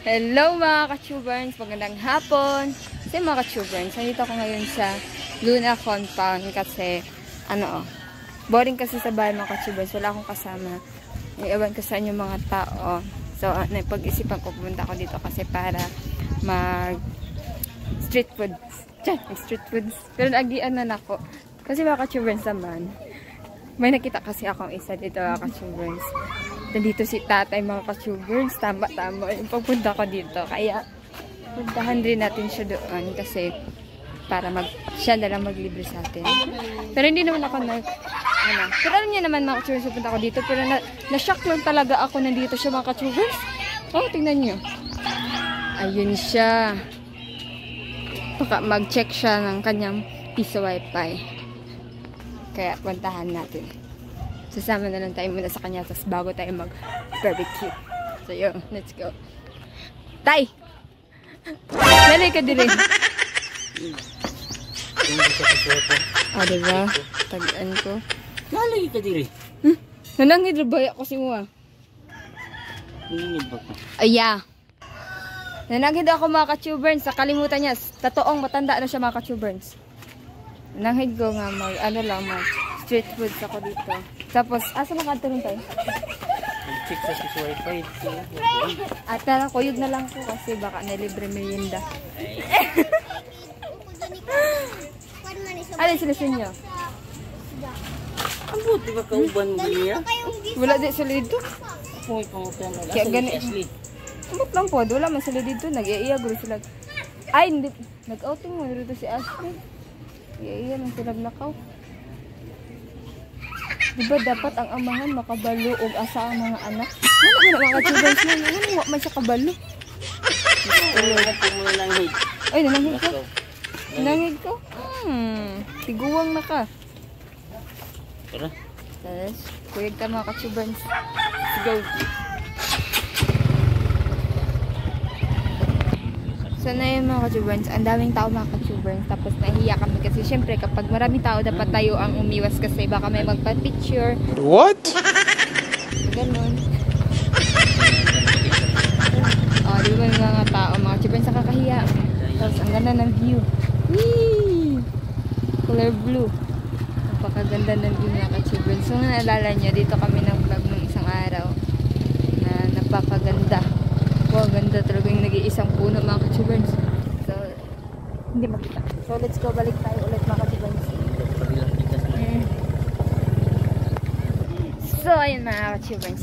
Hello mga ka-tuberns, magandang hapon. Kasi mga ka-tuberns, nandito ako ngayon sa Luna Compound kasi boring kasi sa bahay mga ka-tuberns, wala akong kasama. Iiwan ko sa inyo mga tao. So, pag-isipan ko pumunta ako dito kasi para mag street foods. Pero nagian na ako. Kasi mga ka-tuberns naman, may nakita kasi akong isa dito mga ka-tuberns. Nandito si tatay mga ka-tuberns. Tama yung pagpunta ko dito. Kaya puntahan rin natin siya doon kasi para siya na lang maglibre sa atin. Pero hindi naman ako pero alam niya naman mga ka-tuberns punta ako dito. Pero na-shock lang talaga ako nandito siya mga ka-tuberns. Oh, tingnan niyo. Ayun siya. Baka mag-check siya ng kanyang piso wifi. Kaya puntahan natin. Sasama na lang tayo muna sa kanya tapos bago tayo mag-barbecue. So yun, let's go. Tay! Lalay ka din rin. Diba? Tagaan ko. Lalay ka din rin. Nanangid rabay ako si Mua. Nanangid ba ka? Aya. Nanangid ako mga ka-tuberns. Sa kalimutan niya. Totoong matanda na siya mga ka-tuberns. Nanangid ko nga street foods ako dito. Tapos, asa nakatuloy tayo? Check sa piso wifi. At kuyog na lang ko kasi baka nalibre merienda. Alin sila sa inyo? Ang buti ba kauban mo niya? Wala din sila dito. Pumoy pangutan na. Kaya ganit. Umot lang po. Wala man sila dito. Nag-iiya. Sila. Ay, hindi. Nag-outing mo. Dito si Ashley. Nag-iiya man sila nakaw. Diba dapat ang amahan makabalo o asa ang mga anak? Ano na mga ka-tuberns na? Ano man siya kabalo? Ay, nanangig ko. Nanangig ko? Tiguwang na ka. Tara. Tapos, kuyag ka mga ka-tuberns. Let's go. So na yun mga ka-tuberns, ang daming tao mga ka-tuberns, tapos nahiya kami kasi syempre kapag maraming tao dapat tayo ang umiwas kasi baka may magpa-picture. What? Ganun. Di ba yung mga tao mga ka-tuberns nakakahiya. Tapos ang ganda ng view. Whee! Color blue. Napakaganda ng view mga ka-tuberns. So naalala nyo, dito kami ng vlog ng isang araw na napakaganda. Wow, ganda talaga yung nag-iisang puno mga ka-tuberns. So, hindi makita. So, let's go. Balik tayo ulit mga ka-tuberns. So, ayun mga ka-tuberns.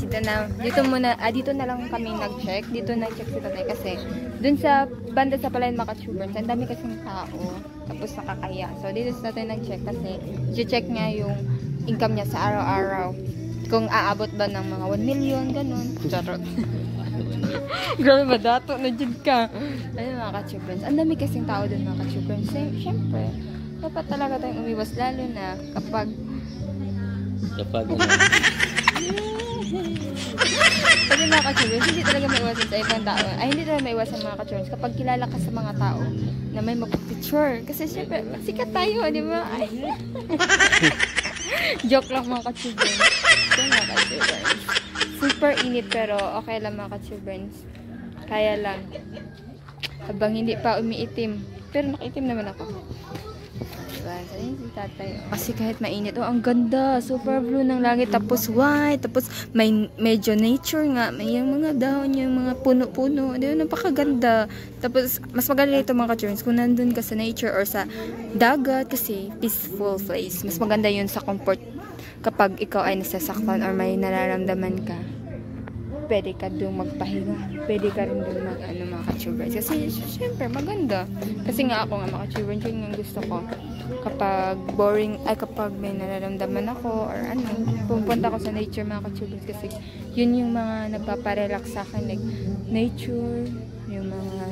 Dito na lang kami nag-check. Dito nag-check si tatay kasi dun sa banda sa palayan mga ka-tuberns, ang dami kasing tao. Tapos nakakaya. So, dito sa tatay nag-check kasi i-check niya yung income niya sa araw-araw. Kung aabot ba ng mga 1 million, ganun. Charot. Grabe ba, dato na dyan ka. Ayun mga ka-tuberns. Ang dami kasing tao dun mga ka-tuberns. Siyempre, dapat talaga tayong umiwas lalo na kapag kasi mga ka-tuberns, hindi talaga maiwasan sa ibang tao. Ay, hindi talaga maiwasan mga ka-tuberns kapag kilala ka sa mga tao na may mag-picture. Kasi siyempre, sikat tayo, di ba? Ay. Joke lang mga ka-tuberns. So mga ka-tuberns, super init pero okay lang mga ka-tuberns. Kaya lang habang hindi pa umiitim. Pero nakaitim naman ako. Diba? So yun si tatay. Kasi kahit mainit, ang ganda. Super blue ng langit. Tapos white. Tapos may medyo nature nga. May yung mga dahon, yung mga puno-puno. Diba? Napakaganda. Tapos mas maganda ito mga ka-tuberns kung nandun ka sa nature or sa dagat kasi peaceful place. Mas maganda yun sa comfort kapag ikaw ay nasasaktan or may nararamdaman ka. Pwede ka doon magpahinga. Pwede ka rin doon mga ka-tuberns. Kasi, syempre, maganda. Kasi nga ako nga mga ka-tuberns, yun yung gusto ko. Kapag boring, kapag may nararamdaman ako, or pupunta ko sa nature mga ka-tuberns. Kasi, yun yung mga nagpaparelax sa akin. Like, nature, yung mga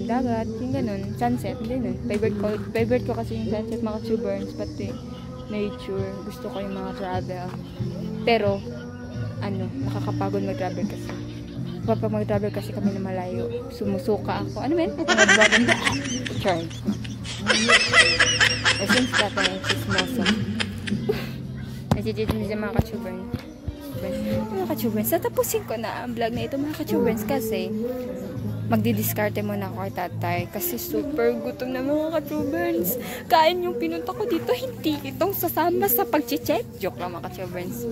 dagat, yung ganun. Sunset, ganun. Favorite ko kasi yung sunset mga ka-tuberns. Pati, nature. Gusto ko yung mga travel. Pero, nakakapagod mag-travel kasi. Kapag mag-travel kasi kami na malayo, sumusuka ako. Ano men? Magaganda. Charge. Since that time, it's awesome. Nasitit mo siya mga ka-tuberns. ka-chubers. Mga ka-chubers, tatapusin ko na ang vlog na ito mga ka-chubers kasi magdidiskarte muna ako kay tatay kasi super gutom na mga ka-chubers. Kain yung pinunta ko dito, hindi itong sasama sa pag-check. Joke lang mga ka-chubers.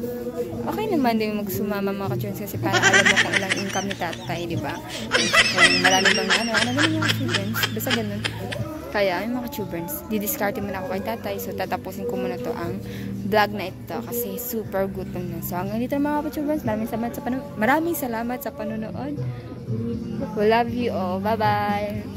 Okay naman din magsumama mga ka-chubers kasi para alam mo kung ilang income ni tatay, di ba? Kung marami bang ano ganun mga ka-chubers. Basta ganun. Kaya yung mga ka-chubers, didiskarte muna ako kay tatay. So tatapusin ko muna to ang vlog na ito kasi super gutom na. So hanggang dito mga ka-chubers, maraming salamat sa panonood. We love you all. Bye-bye.